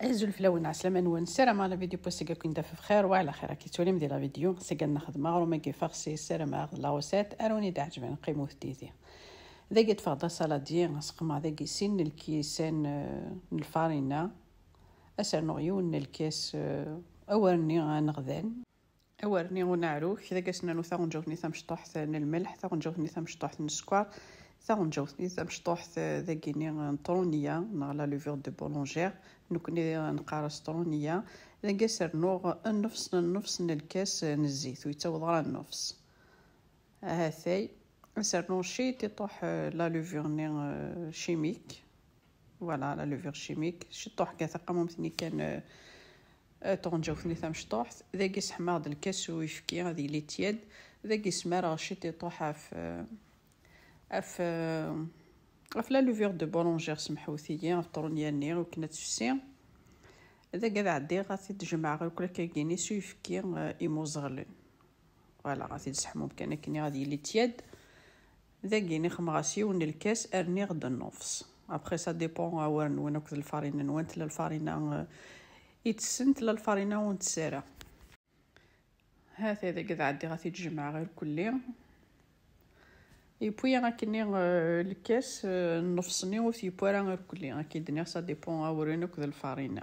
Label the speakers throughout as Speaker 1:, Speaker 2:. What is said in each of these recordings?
Speaker 1: عزوا الفلاون عسلامة نوان السلام على فيديو بوسيكا كنت في خير وعلى خير كي تولي مدير لا فيديو سيقلنا خدمه روما كي فارسي السلام على لا وسات اروني دا عجبني قيمو ديدي ذاك تفضل صلادي نسقم ذاك سن الكيسان الفارينه اسر عيون الكاس اورني غنغذان اورني ونعروك ذاك سنانو ثاون جوفني ثم شطوح الملح ثاون جوفني ثم شطوح السكر ثاون جوفني ثم شطوح ذاكيني نطرونيه نغلا لوفور دو بولونجير نكوني نقارس طرونيه ذاك سرنو النفس الكاس نزيت ويتوض على النفس هاثي سرنو شي تطوح لا لوفور شيميك فوالا لا لوفور شيميك شي طوح كثقه ممكن كان طونجو في ثم شطوح ذاك يسحمر د الكاس ويفكي هذه لي تياد ذاك يسمر غشي تطوح في لا لوفور دو بولونجير سمحوثيه في طرونيه نير وكنا تفسي ذاك عدي غادي تجمع غير كل كايني سو يفكي يموزغلن فوالا غادي تسحمو بكان كني غادي لي تياد ذاك يني خمغاسيون الكاس ارني غد النفس ابري سا ديبون وين وينك الفارينه نوانت الفارينه يتسنت للفارينه ونتسارى هذا ذاك عدي غادي تجمع غير كلي يبوي غاكني الكاس نفصني وتيبوي راه غير كلي غاكيدني سا ديبون وينك الفارينه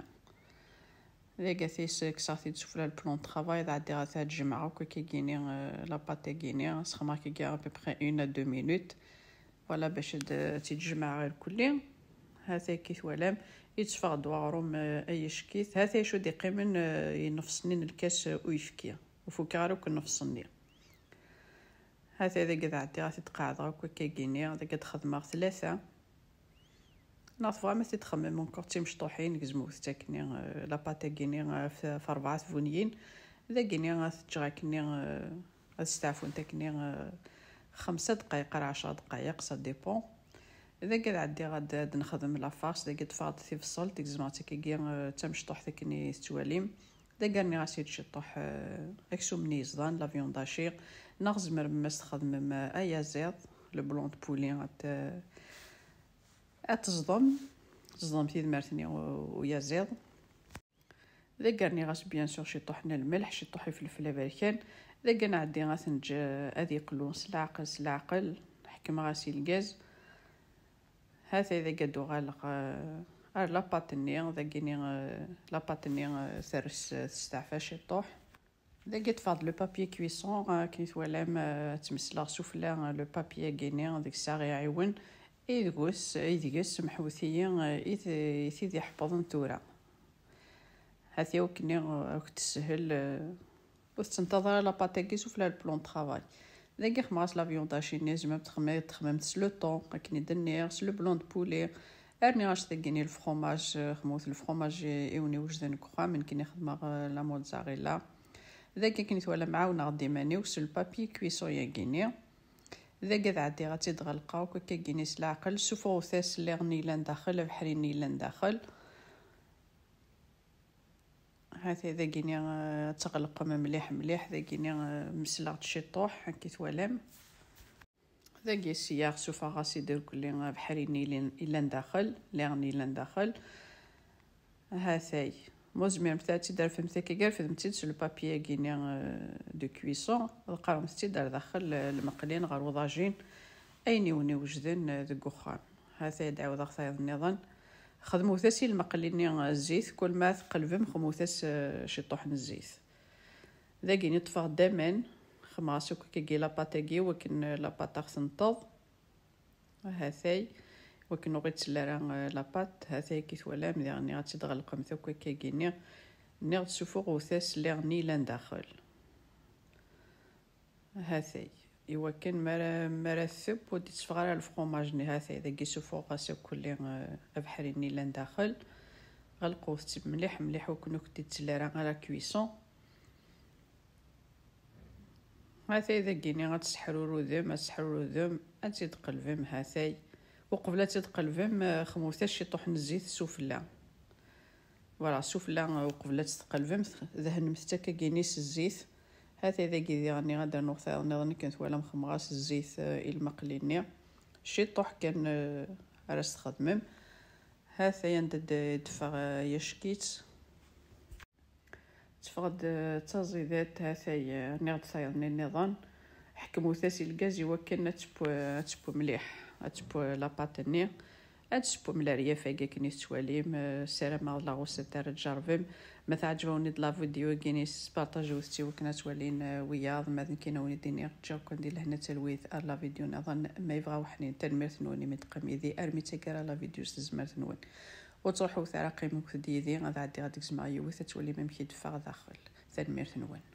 Speaker 1: ذاك ثيسك صافي تشوف لها البلان طرافاي عادي غادي تجمعو كيكيني لا باتي كيني سخما كي ا بوبري 1 ا 2 مينوت ولا باش تتجمع غير كلي هذا كيف ولام يتفقد دوارهم اي شكيت هذا شو دقيق من ينفصنين الكاس ويفكي وفكارو كنفصني هذا ذاك عادي غادي تقعد هكا كيكيني هذاك تخدم 3 ناطفوا ما تتخمم اونكور تي مشطوحين كزمو تاكني لا باتي كيني في 4 ثوانيين اذا كيني غتجراكني غتستعفون تاكني 5 دقائق 10 دقائق سا ديبون اذا قاعد عندي غاد نخدم لا فاس اذا قد فاض في الصلت زعما كي تا مشطوح تاكني تواليم اذا قالني غاسي تشطوح اكسو منيز دان لا فيون داشير نغزمر ما استخدم ايا زيت لو بلون دو بولين تصدم في مرتني ويا زيض ذا قرني غاس بيان سور شي طحنا الملح شي طحي فلفل بركان ذا قنا عدي غاسنج ادي قلون سلعقل نحكم غاسي الغاز هذا اذا قدو غالق لا باتني ذا قيني لا باتني ثرس تستعفى شي طوح ذا قد فاض لو بابي كويسون كي ثوالام تمسلا سوفلا لو بابي قيني ديك الساعه يعاون إيدغس محوثيين إذا يحفظن تورا هذا وكني تسهل وتنتظر لا باتاكيس وفلا البلون طرافاي ذاك خماس لا فيون داشيني زعما تخمم لو طون كني دنير سلو بلون دو بولي ارني غاش تاكيني الفرomage خموث الفرomage ايوني وجدان كخا من كني خدمه لا موتزاريلا ذاك كني ولا معاونه غدي ماني وسل البابي كويسون ياكيني ذا قد عدي غاتي تغلقاو كيكيني سلاقل سوفو ثاس اللي غنيلان داخل بحرين نيلان داخل هذا ذا كيني تغلق مليح ذا كيني مسلاط شي طوح كي توالم ذا كي سياق سوفا غاسي دير كلي بحرين نيلان داخل اللي غنيلان داخل هاثاي موزمير متاتي دار فهمتي كي قال فهمتي سو البابي كيني دو كويسون لقاو متي دار داخل المقلين غير وضاجين ايني وني وجدن دك خام هذا يدعو ضغط النظام خدمو ثاسي المقلين الزيت كل ما ثقلبهم خمو ثاس شي طحن الزيت ذا كيني طفى دامان خماسو كي لا باتاكي وكن لا باطاغ تنطض هاثاي وكنو غير تسلارا لاباط هاثاي كي تولا ملي غاتي تغلق مثوكا كيكيني نيغ تسوفوغ وثاس اللي غنيلان داخل هاثاي ايوا كان مرا ثب ودي تفغر الفرomage ني هاثاي اذا كي سوفوغ غاسي كلي بحري نيلان داخل غلقوه مليح وكنو كنتي تسلارا على كويسون هاثاي اذا كيني غتسحرو ذم انتي تقلبهم هاثاي وقبل تتقلبهم خموثاش شي طحن الزيت سفلى فوالا سفلى وقبل تتقلبهم ذهن مستكا كينيس الزيت هذا اذا كي غني غادا نوثا نظن كنت ولا مخمغاس الزيت المقليني شي طح كان راس تخدمم هذا يندد يدفع يشكيت تفقد تزيدات هذا نغد صايرني النظام حكمو ثاسي الغاز يوكلنا تشبو مليح تشبو لاباطني تشبو ملاريا فايقا كني تواليم سلام الله وستار تجربم ما تعجبوني د لا فيديو كينيس بارطاجيو وكنا توالين وياض ما كاين وني ديني جاو كندير لهنا تلويث لا فيديو نظن ما يبغاو حنين تنمرت نوني من قميدي ارمي تكرا لا فيديو زمرت نون وتروحوا ثرا قيمك ديدي غادي عدي غاديك زما يوث تولي ممكن دفا داخل تنمرت نون.